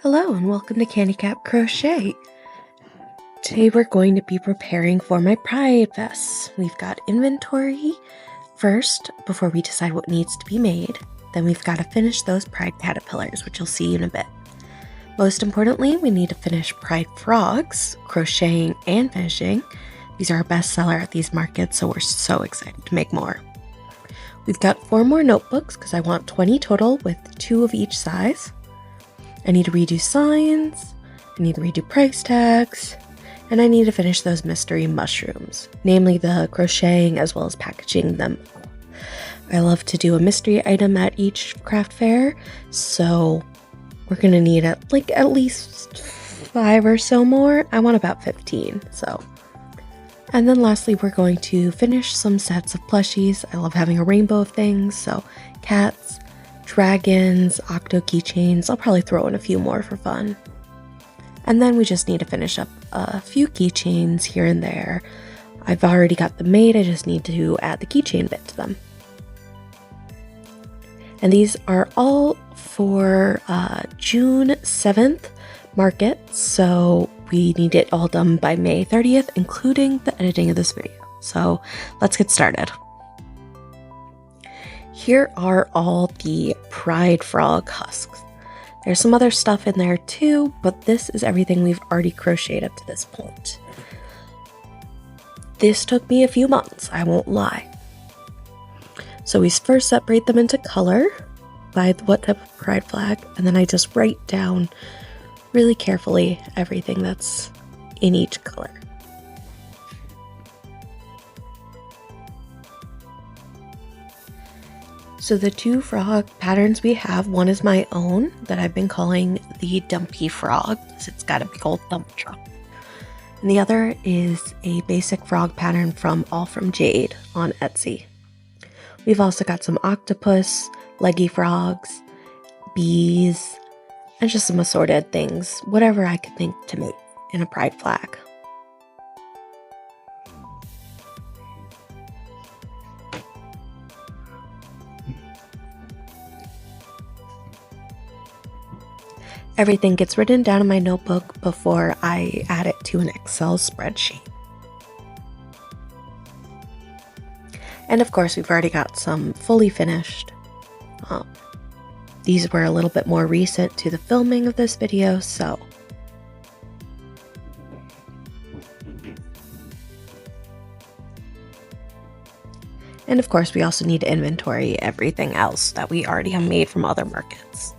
Hello and welcome to Candy Cap Crochet. Today we're going to be preparing for my Pride Fest. We've got inventory first before we decide what needs to be made. Then we've got to finish those Pride caterpillars, which you'll see in a bit. Most importantly, we need to finish Pride frogs, crocheting and finishing. These are our best seller at these markets, so we're so excited to make more. We've got 4 more notebooks because I want 20 total with 2 of each size. I need to redo signs, I need to redo price tags, and I need to finish those mystery mushrooms, namely the crocheting as well as packaging them. I love to do a mystery item at each craft fair, so we're gonna need at least 5 or so more. I want about 15, so. And then lastly, we're going to finish some sets of plushies. I love having a rainbow of things, so cats, dragons, octo keychains. I'll probably throw in a few more for fun. And then we just need to finish up a few keychains here and there. I've already got them made, I just need to add the keychain bit to them. And these are all for June 7th market, so we need it all done by May 30th, including the editing of this video. So let's get started. Here are all the Pride frog husks. There's some other stuff in there too, but this is everything we've already crocheted up to this point. This took me a few months, I won't lie. So we first separate them into color by what type of pride flag, and then I just write down really carefully everything that's in each color. So the 2 frog patterns we have, one is my own that I've been calling the Dumpy Frog, because it's got a big old dump truck. And the other is a basic frog pattern from All From Jade on Etsy. We've also got some octopus, leggy frogs, bees, and just some assorted things, whatever I could think to make in a pride flag. Everything gets written down in my notebook before I add it to an Excel spreadsheet. And of course, we've already got some fully finished. These were a little bit more recent to the filming of this video, so. And of course, we also need to inventory everything else that we already have made from other markets.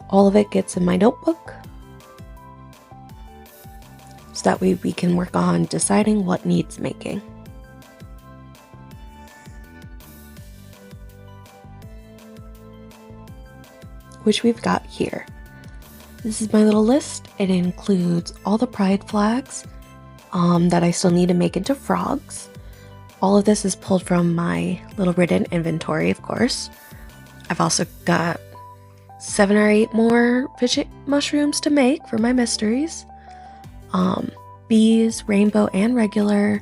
All of it gets in my notebook, so that way we can work on deciding what needs making. Which we've got here. This is my little list. It includes all the pride flags that I still need to make into frogs. All of this is pulled from my little written inventory, of course. I've also got 7 or 8 more fidget mushrooms to make for my mysteries. Bees, rainbow, and regular.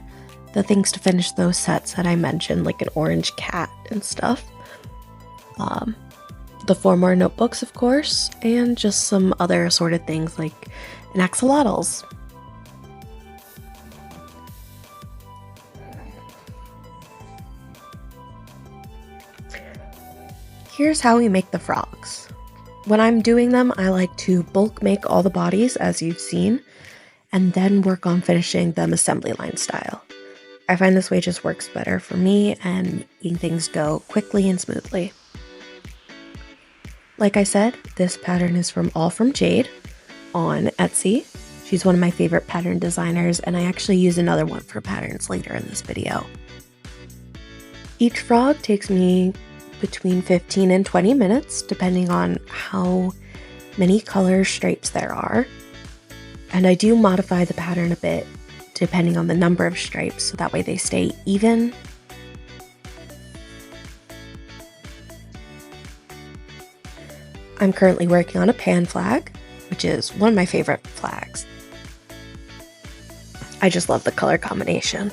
The things to finish those sets that I mentioned, like an orange cat and stuff. The 4 more notebooks, of course, and just some other assorted things like an axolotls. Here's how we make the frogs. When I'm doing them, I like to bulk make all the bodies, as you've seen, and then work on finishing them assembly line style. I find this way just works better for me and making things go quickly and smoothly. Like I said, this pattern is from All From Jade on Etsy. She's one of my favorite pattern designers, and I actually use another one for patterns later in this video. Each frog takes me between 15 and 20 minutes, depending on how many color stripes there are. And I do modify the pattern a bit depending on the number of stripes, so that way they stay even. I'm currently working on a pan flag, which is one of my favorite flags. I just love the color combination.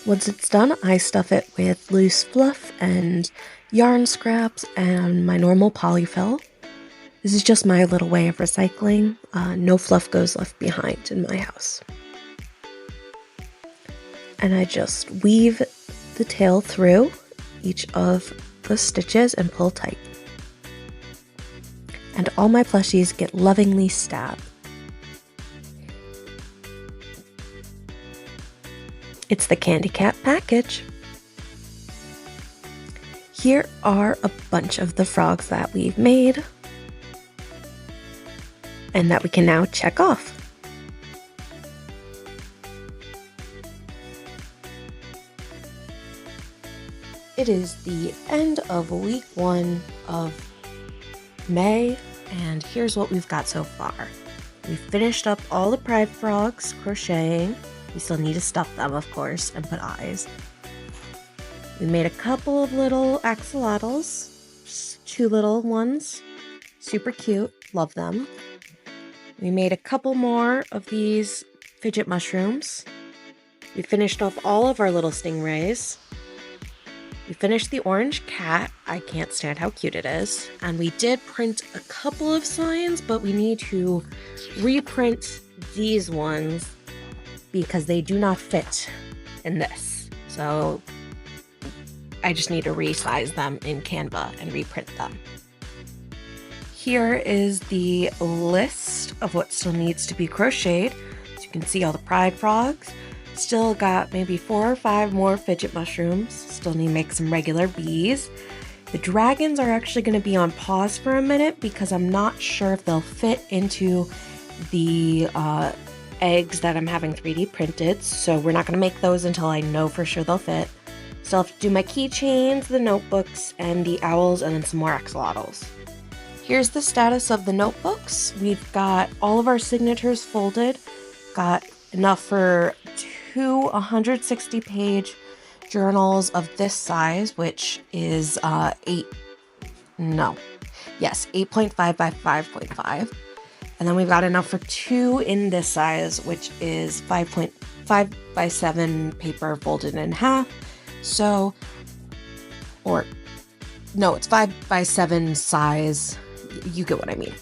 Once it's done, I stuff it with loose fluff and yarn scraps and my normal polyfill. This is just my little way of recycling. No fluff goes left behind in my house. And I just weave the tail through each of the stitches and pull tight. And all my plushies get lovingly stabbed. It's the Candy Cat package. Here are a bunch of the frogs that we've made and that we can now check off. It is the end of week 1 of May, and here's what we've got so far. We finished up all the pride frogs crocheting. We still need to stuff them, of course, and put eyes. We made a couple of little axolotls, just 2 little ones, super cute, love them. We made a couple more of these fidget mushrooms. We finished off all of our little stingrays. We finished the orange cat. I can't stand how cute it is. And we did print a couple of signs, but we need to reprint these ones because they do not fit in this. So I just need to resize them in Canva and reprint them. Here is the list of what still needs to be crocheted. As you can see, all the pride frogs. Still got maybe 4 or 5 more fidget mushrooms. Still need to make some regular bees. The dragons are actually going to be on pause for a minute because I'm not sure if they'll fit into the eggs that I'm having 3D printed. So we're not going to make those until I know for sure they'll fit. Still have to do my keychains, the notebooks, and the owls, and then some more axolotls. Here's the status of the notebooks. We've got all of our signatures folded. Got enough for 2 160-page journals of this size, which is 8.5 by 5.5. And then we've got enough for 2 in this size, which is 5.5 by 7 paper folded in half. So, or no, it's 5 by 7 size. You get what I mean.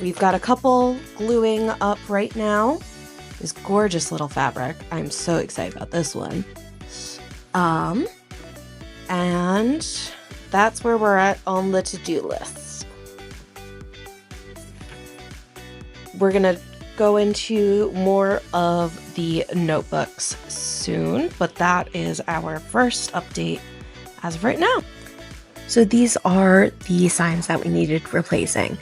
We've got a couple gluing up right now. This gorgeous little fabric. I'm so excited about this one. And that's where we're at on the to-do list. We're gonna go into more of the notebooks soon, but that is our first update as of right now. So these are the signs that we needed replacing.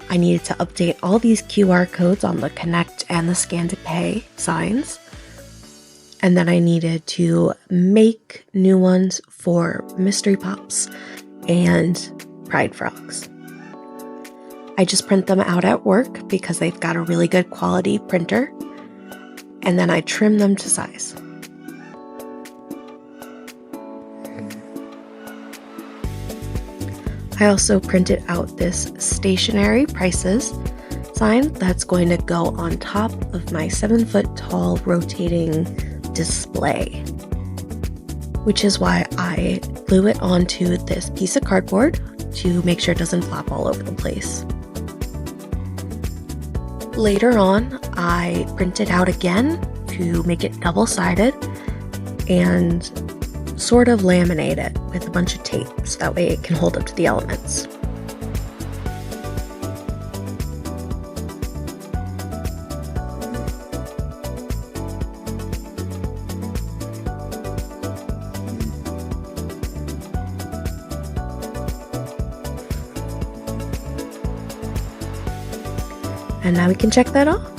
I needed to update all these QR codes on the Connect and the Scan to Pay signs. And then I needed to make new ones for Mystery Pops and Pride Frogs. I just print them out at work because they've got a really good quality printer. And then I trim them to size. I also printed out this stationary prices sign that's going to go on top of my 7-foot tall rotating display, which is why I glue it onto this piece of cardboard to make sure it doesn't flop all over the place. Later on, I printed out again to make it double-sided and sort of laminate it with a bunch of tape so that way it can hold up to the elements. And now we can check that off.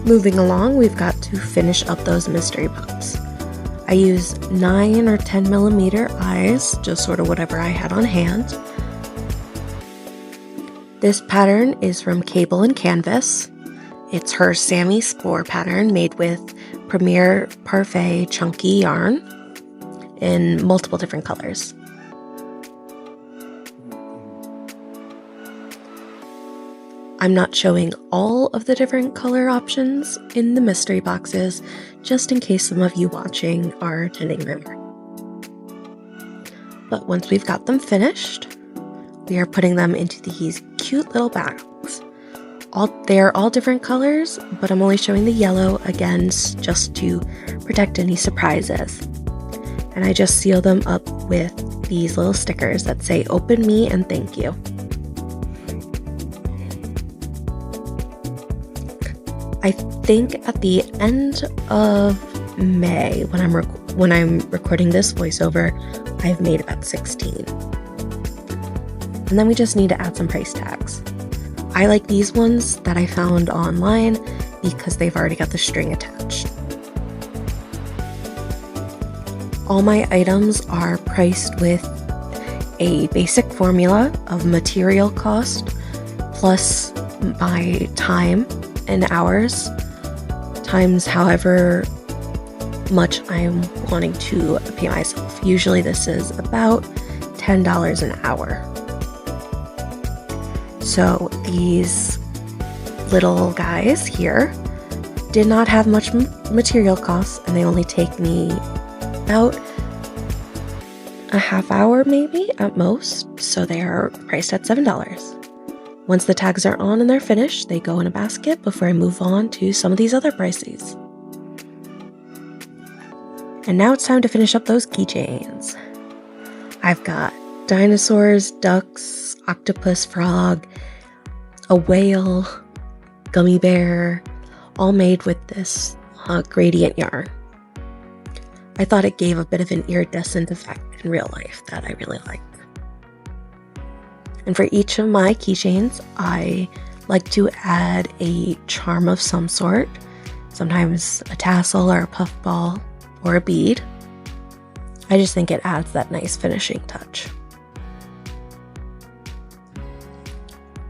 Moving along, we've got to finish up those mystery pops. I use 9 or 10 millimeter eyes, just sort of whatever I had on hand. This pattern is from Cable and Canvas. It's her Sammy Spore pattern made with Premier Parfait chunky yarn in multiple different colors. I'm not showing all of the different color options in the mystery boxes, just in case some of you watching are attending memory. But once we've got them finished, we are putting them into these cute little bags. They're all different colors, but I'm only showing the yellow again just to protect any surprises. And I just seal them up with these little stickers that say "Open Me" and "Thank you." I think at the end of May, when I'm recording this voiceover, I've made about 16. And then we just need to add some price tags. I like these ones that I found online because they've already got the string attached. All my items are priced with a basic formula of material cost plus my time and hours times however much I'm wanting to pay myself. Usually this is about $10 an hour. So these little guys here did not have much material costs, and they only take me about a half hour maybe at most, so they are priced at $7. Once the tags are on and they're finished, they go in a basket before I move on to some of these other prices. And now it's time to finish up those keychains. I've got dinosaurs, ducks, octopus, frog, a whale, gummy bear, all made with this gradient yarn. I thought it gave a bit of an iridescent effect in real life that I really liked. And for each of my keychains, I like to add a charm of some sort, sometimes a tassel or a puff ball or a bead. I just think it adds that nice finishing touch.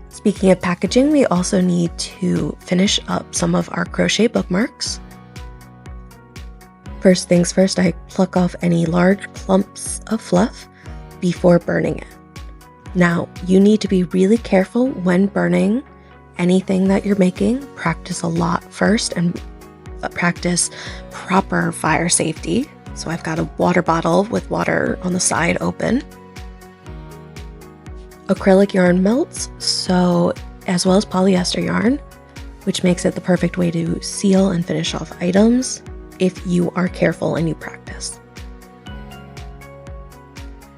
Speaking of packaging, we also need to finish up some of our crochet bookmarks. First things first, I pluck off any large clumps of fluff before burning it. Now, you need to be really careful when burning anything that you're making. Practice a lot first and practice proper fire safety. So I've got a water bottle with water on the side open. Acrylic yarn melts, so as well as polyester yarn, which makes it the perfect way to seal and finish off items if you are careful and you practice.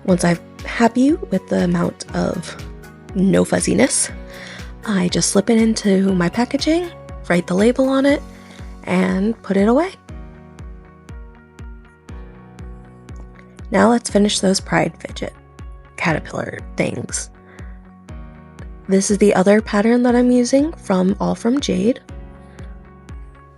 Once I'm happy with the amount of no fuzziness, I just slip it into my packaging, write the label on it, and put it away. Now let's finish those pride fidget caterpillar things. This is the other pattern that I'm using all from Jade.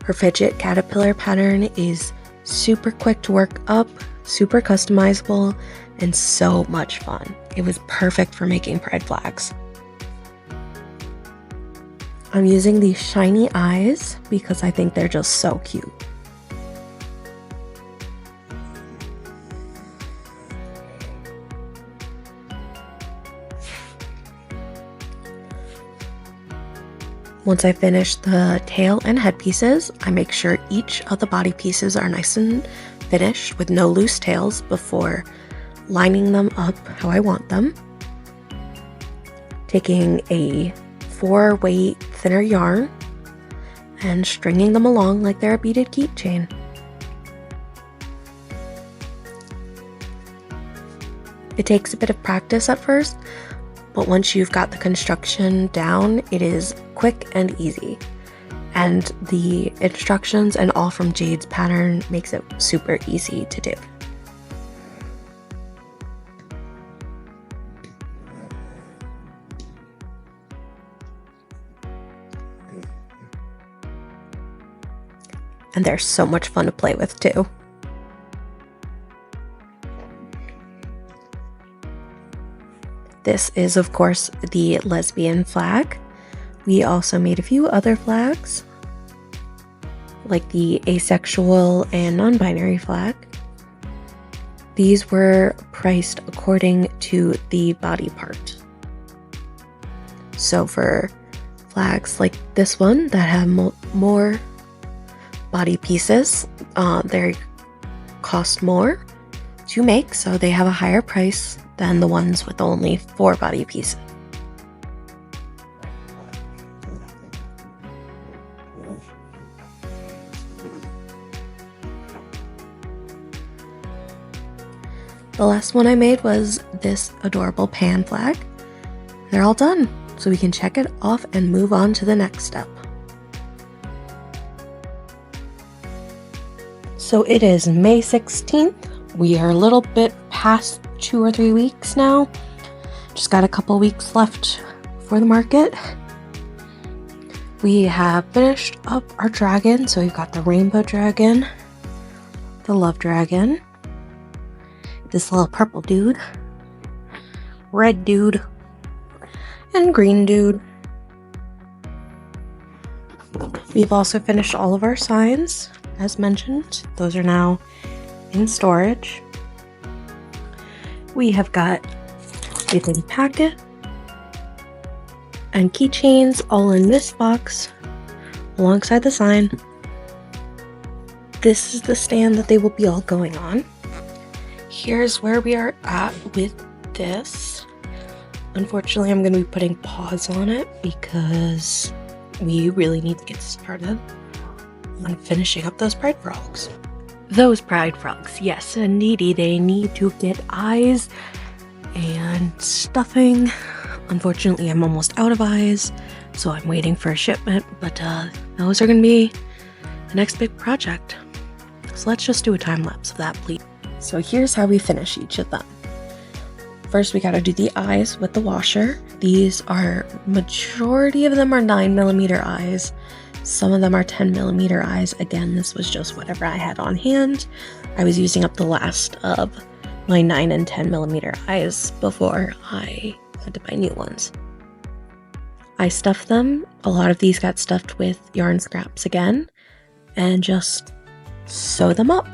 Her fidget caterpillar pattern is super quick to work up, super customizable, and so much fun. It was perfect for making pride flags. I'm using these shiny eyes because I think they're just so cute. Once I finish the tail and head pieces, I make sure each of the body pieces are nice and finished with no loose tails before lining them up how I want them. Taking a 4-weight thinner yarn and stringing them along like they're a beaded keychain. It takes a bit of practice at first, but once you've got the construction down, it is quick and easy. And the instructions and all from Jade's pattern makes it super easy to do. And they're so much fun to play with too. This is, of course, the lesbian flag. We also made a few other flags, like the asexual and non-binary flag. These were priced according to the body part. So for flags like this one that have more body pieces. They cost more to make, so they have a higher price than the ones with only 4 body pieces. The last one I made was this adorable pan flag. They're all done, so we can check it off and move on to the next step. So it is May 16th. We are a little bit past 2 or 3 weeks now. Just got a couple weeks left for the market. We have finished up our dragon, so we've got the rainbow dragon, the love dragon, this little purple dude, red dude, and green dude. We've also finished all of our signs, as mentioned. Those are now in storage. We have got everything packet and keychains all in this box alongside the sign. This is the stand that they will be all going on. Here's where we are at with this. Unfortunately, I'm going to be putting pause on it because we really need to get started on finishing up those pride frogs. Those pride frogs, yes, indeedy, they need to get eyes and stuffing. Unfortunately, I'm almost out of eyes, so I'm waiting for a shipment, but those are going to be the next big project. So let's just do a time lapse of that, please. So here's how we finish each of them. First, we got to do the eyes with the washer. These are, majority of them are 9mm eyes. Some of them are 10mm eyes. Again, this was just whatever I had on hand. I was using up the last of my 9 and 10mm eyes before I had to buy new ones. I stuffed them. A lot of these got stuffed with yarn scraps again, and just sew them up.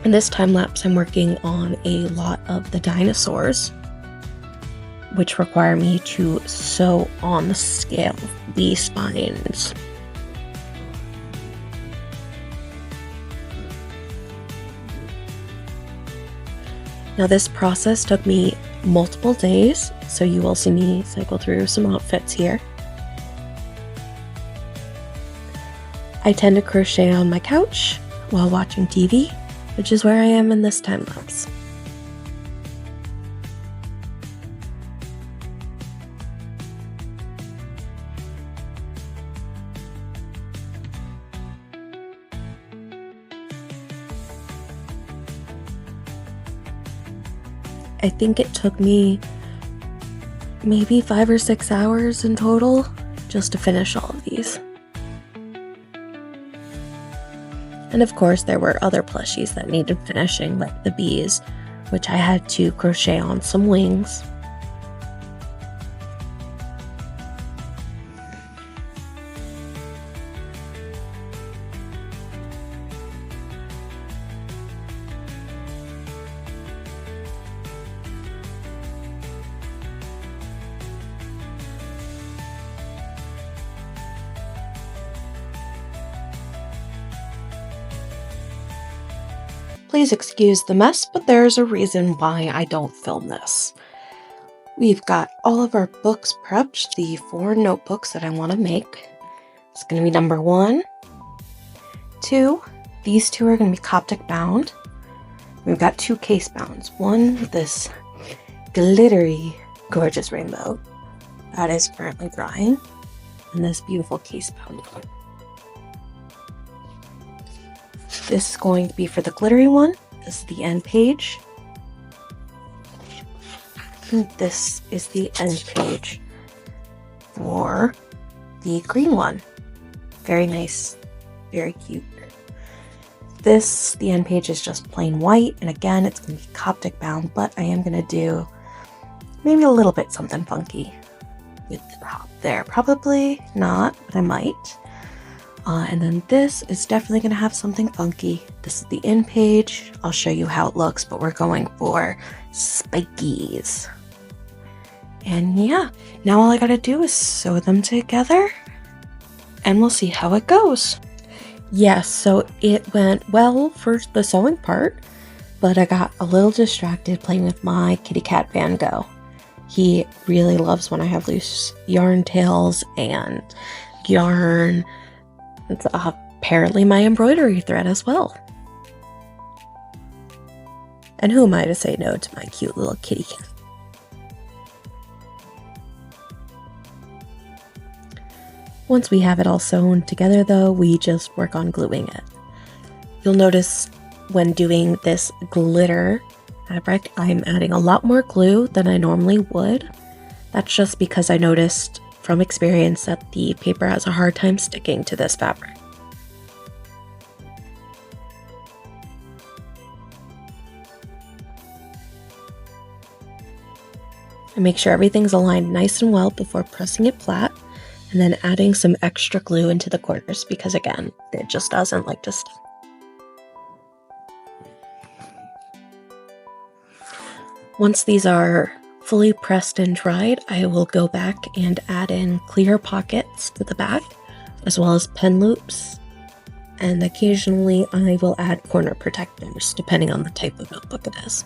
In this time lapse, I'm working on a lot of the dinosaurs, which require me to sew on the scale the spines. Now this process took me multiple days, so you will see me cycle through some outfits here. I tend to crochet on my couch while watching TV, which is where I am in this time lapse. I think it took me maybe 5 or 6 hours in total just to finish all of these. And of course, there were other plushies that needed finishing, like the bees, which I had to crochet on some wings. Please excuse the mess, but there's a reason why I don't film this. We've got all of our books prepped, the 4 notebooks that I want to make. It's going to be number 1, 2, these 2 are going to be Coptic bound. We've got 2 case bounds. One, this glittery, gorgeous rainbow that is currently drying, and this beautiful case bound one. This is going to be for the glittery one. This is the end page. And this is the end page for the green one. Very nice, very cute. This, the end page is just plain white, and again, it's going to be Coptic bound, but I am going to do maybe a little bit something funky with the top there. Probably not, but I might. And then this is definitely going to have something funky. This is the end page. I'll show you how it looks, but we're going for spikies. And yeah, now all I gotta do is sew them together and we'll see how it goes. Yes, so it went well for the sewing part, but I got a little distracted playing with my kitty cat Van Gogh. He really loves when I have loose yarn tails and yarn. It's apparently my embroidery thread as well. And who am I to say no to my cute little kitty cat? Once we have it all sewn together though, we just work on gluing it. You'll notice when doing this glitter fabric, I'm adding a lot more glue than I normally would. That's just because I noticed from experience that the paper has a hard time sticking to this fabric. And make sure everything's aligned nice and well before pressing it flat, and then adding some extra glue into the corners because again, it just doesn't like to stick. Once these are fully pressed and dried, I will go back and add in clear pockets to the back, as well as pen loops, and occasionally I will add corner protectors depending on the type of notebook it is.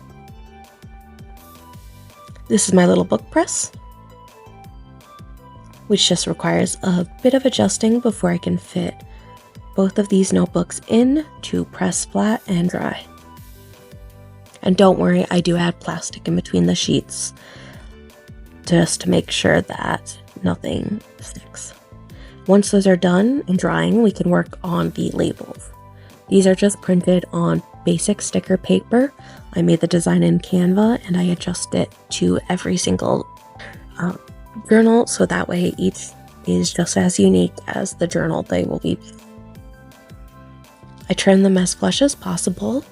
This is my little book press, which just requires a bit of adjusting before I can fit both of these notebooks in to press flat and dry. And don't worry, I do add plastic in between the sheets just to make sure that nothing sticks. Once those are done and drying, we can work on the labels. These are just printed on basic sticker paper. I made the design in Canva and I adjust it to every single journal, so that way each is just as unique as the journal they will be. I trim them as flush as possible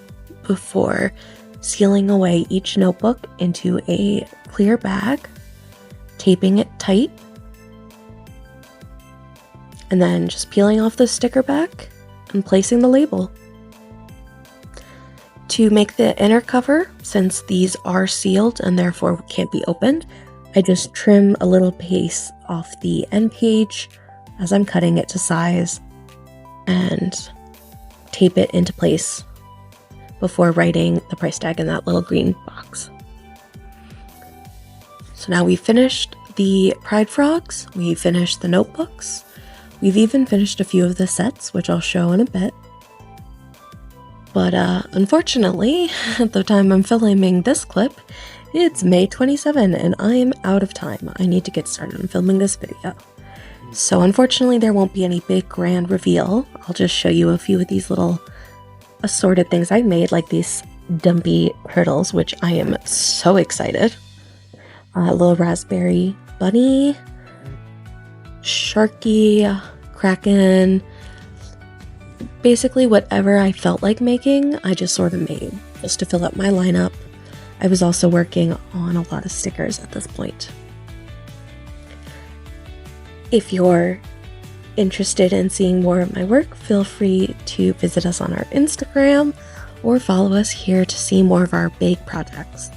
before sealing away each notebook into a clear bag, taping it tight, and then just peeling off the sticker back and placing the label. To make the inner cover, since these are sealed and therefore can't be opened, I just trim a little piece off the end page as I'm cutting it to size and tape it into place before writing the price tag in that little green box. So now we've finished the Pride Frogs, we've finished the notebooks, we've even finished a few of the sets, which I'll show in a bit. But unfortunately, at the time I'm filming this clip, it's May 27 and I'm out of time. I need to get started on filming this video. So unfortunately there won't be any big grand reveal. I'll just show you a few of these little assorted things I made, like these dumpy turtles, which I am so excited. A little raspberry bunny, sharky, kraken, basically whatever I felt like making, I just sort of made, just to fill up my lineup. I was also working on a lot of stickers at this point. If you're interested in seeing more of my work, feel free to visit us on our Instagram or follow us here to see more of our big projects.